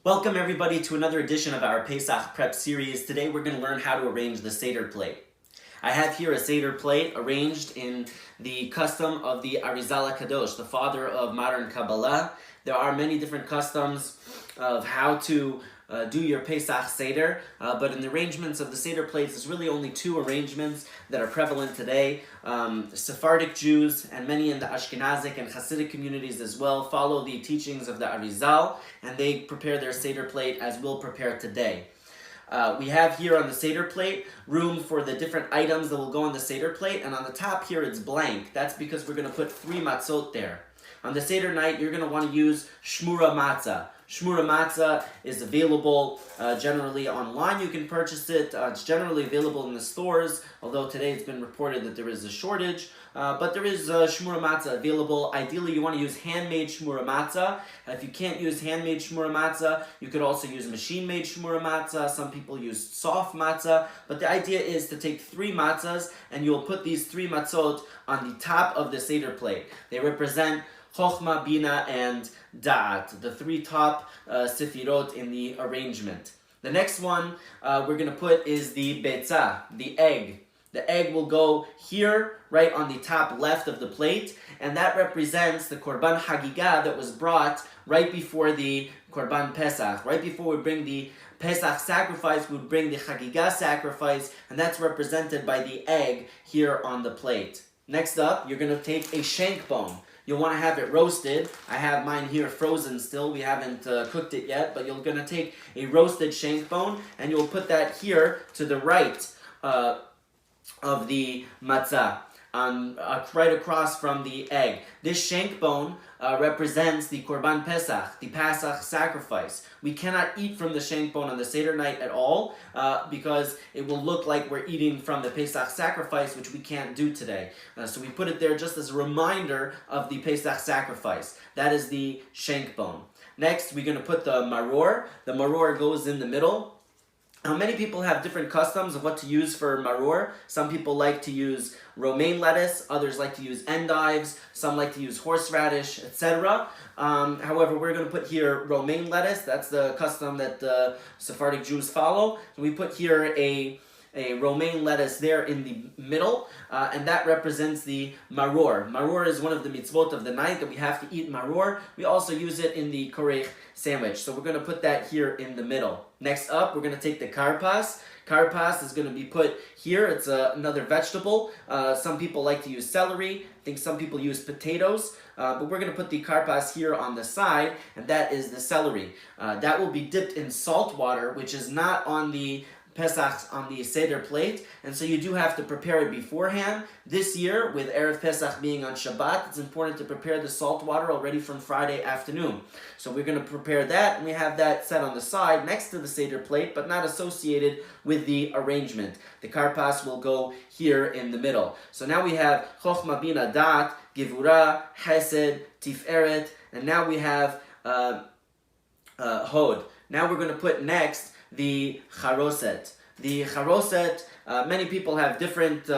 Welcome everybody to another edition of our Pesach Prep series. Today we're going to learn how to arrange the Seder plate. I have here a Seder plate arranged in the custom of the Arizal HaKadosh, the father of modern Kabbalah. There are many different customs of how to do your Pesach Seder, but in the arrangements of the Seder plates, there's really only two arrangements that are prevalent today. Sephardic Jews and many in the Ashkenazic and Hasidic communities as well follow the teachings of the Arizal, and they prepare their Seder plate as we'll prepare today. We have here on the Seder plate room for the different items that will go on the Seder plate, and on the top here it's blank. That's because we're going to put 3 matzot there. On the Seder night, you're going to want to use shmura matzah. Shmura matzah is available generally online. You can purchase it. It's generally available in the stores, although today it's been reported that there is a shortage. But there is shmura matzah available. Ideally, you want to use handmade shmura matzah. If you can't use handmade shmura matzah, you could also use machine-made shmura matzah. Some people use soft matzah. But the idea is to take 3 matzahs, and you'll put these 3 matzot on the top of the Seder plate. They represent Chochmah, Bina, and Da'at, the 3 top sefirot in the arrangement. The next one we're going to put is the betzah, the egg. The egg will go here, right on the top left of the plate, and that represents the Korban Hagigah that was brought right before the Korban Pesach. Right before we bring the Pesach sacrifice, we bring the Hagigah sacrifice, and that's represented by the egg here on the plate. Next up, you're going to take a shank bone. You'll want to have it roasted. I have mine here frozen still. We haven't cooked it yet, but you're going to take a roasted shank bone, and you'll put that here to the right of the matzah, right across from the egg. This shank bone represents the Korban Pesach, the Pesach sacrifice. We cannot eat from the shank bone on the Seder night at all because it will look like we're eating from the Pesach sacrifice, which we can't do today. So we put it there just as a reminder of the Pesach sacrifice. That is the shank bone. Next, we're going to put the maror. The maror goes in the middle. Now, many people have different customs of what to use for maror. Some people like to use romaine lettuce, others like to use endives, some like to use horseradish, etc. However, we're going to put here romaine lettuce. That's the custom that the Sephardic Jews follow. So we put here a romaine lettuce there in the middle, and that represents the maror. Maror is one of the mitzvot of the night that we have to eat maror. We also use it in the korech sandwich. So we're going to put that here in the middle. Next up, we're going to take the karpas. Karpas is going to be put here. It's another vegetable. Some people like to use celery. I think some people use potatoes. But we're going to put the karpas here on the side, and that is the celery. That will be dipped in salt water, which is not on the Pesach on the Seder plate, and so you do have to prepare it beforehand. This year, with Erev Pesach being on Shabbat, it's important to prepare the salt water already from Friday afternoon. So we're going to prepare that, and we have that set on the side next to the Seder plate, but not associated with the arrangement. The karpas will go here in the middle. So now we have Chochmah, Bina, Da'at, Gevurah, Hesed, Tiferet, and now we have Hod. Now we're going to put next the charoset. The charoset, many people have different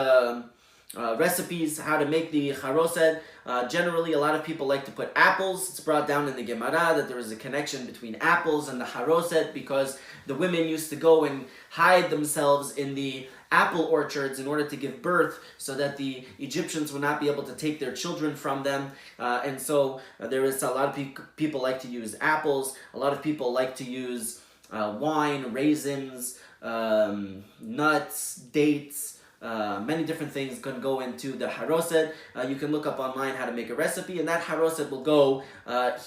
recipes how to make the charoset. Generally, a lot of people like to put apples. It's brought down in the Gemara that there is a connection between apples and the charoset because the women used to go and hide themselves in the apple orchards in order to give birth so that the Egyptians would not be able to take their children from them. And so there is a lot of people like to use apples. A lot of people like to use wine, raisins, nuts, dates, many different things can go into the haroset. You can look up online how to make a recipe, and that haroset will go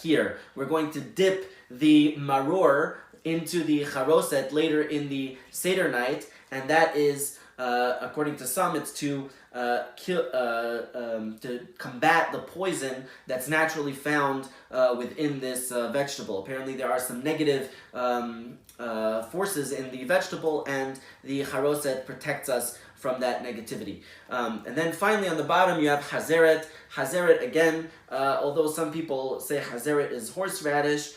here. We're going to dip the maror into the haroset later in the Seder night, and that is, according to some, it's to combat the poison that's naturally found within this vegetable. Apparently there are some negative forces in the vegetable, and the charoset protects us from that negativity. And then finally on the bottom you have hazeret. Hazeret, again, although some people say hazeret is horseradish,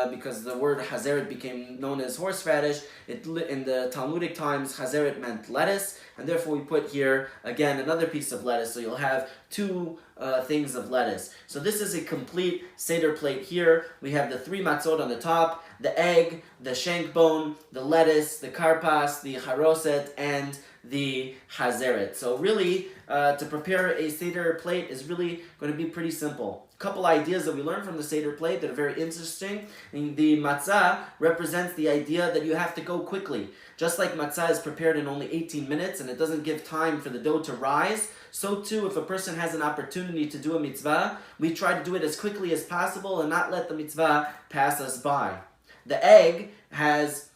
because the word hazeret became known as horseradish, in the Talmudic times hazeret meant lettuce, and therefore we put here again and another piece of lettuce, so you'll have two things of lettuce. So this is a complete Seder plate here. We have the 3 matzot on the top, the egg, the shank bone, the lettuce, the karpas, the charoset, and the hazeret. So really, to prepare a Seder plate is really going to be pretty simple. A couple ideas that we learned from the Seder plate that are very interesting. And the matzah represents the idea that you have to go quickly. Just like matzah is prepared in only 18 minutes and it doesn't give time for the dough to rise, so too if a person has an opportunity to do a mitzvah, we try to do it as quickly as possible and not let the mitzvah pass us by. The egg has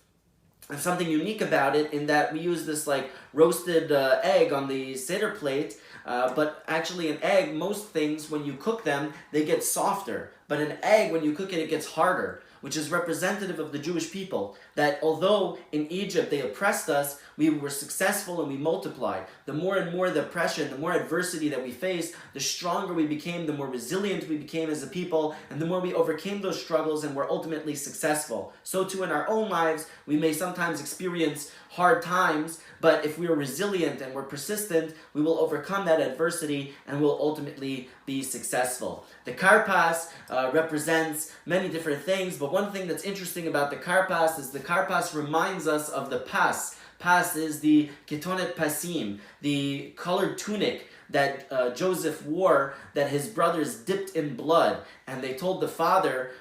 something unique about it in that we use this like roasted egg on the Seder plate, but actually an egg, most things when you cook them, they get softer. But an egg, when you cook it, it gets harder, which is representative of the Jewish people, that although in Egypt they oppressed us, we were successful and we multiplied. The more and more the oppression, the more adversity that we faced, the stronger we became, the more resilient we became as a people, and the more we overcame those struggles and were ultimately successful. So too in our own lives, we may sometimes experience hard times, but if we are resilient and we're persistent, we will overcome that adversity and will ultimately be successful. The karpas represents many different things, but one thing that's interesting about the karpas is the karpas reminds us of the pas. Pas is the ketonet pasim, the colored tunic that Joseph wore that his brothers dipped in blood. And they told the father,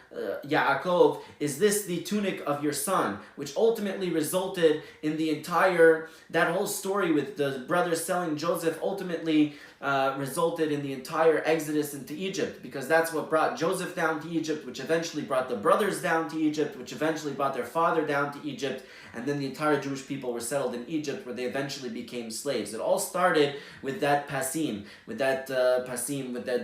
Yaakov, is this the tunic of your son? Which ultimately resulted in that whole story with the brothers selling Joseph ultimately resulted in the entire exodus into Egypt, because that's what brought Joseph down to Egypt, which eventually brought the brothers down to Egypt, which eventually brought their father down to Egypt, and then the entire Jewish people were settled in Egypt, where they eventually became slaves. It all started with that pasim, with that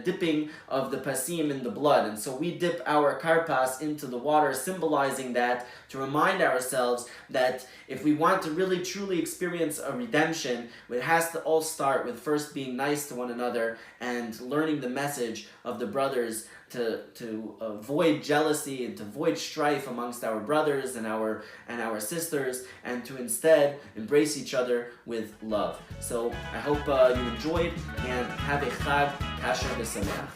dipping of the pasim in the blood. And so we dip our karpas into the water, symbolizing that, to remind ourselves that if we want to really truly experience a redemption, it has to all start with first being nice to one another and learning the message of the brothers to avoid jealousy and to avoid strife amongst our brothers and our sisters, and to instead embrace each other with love. So I hope you enjoyed, and have a Chag Kasher V'Sameach.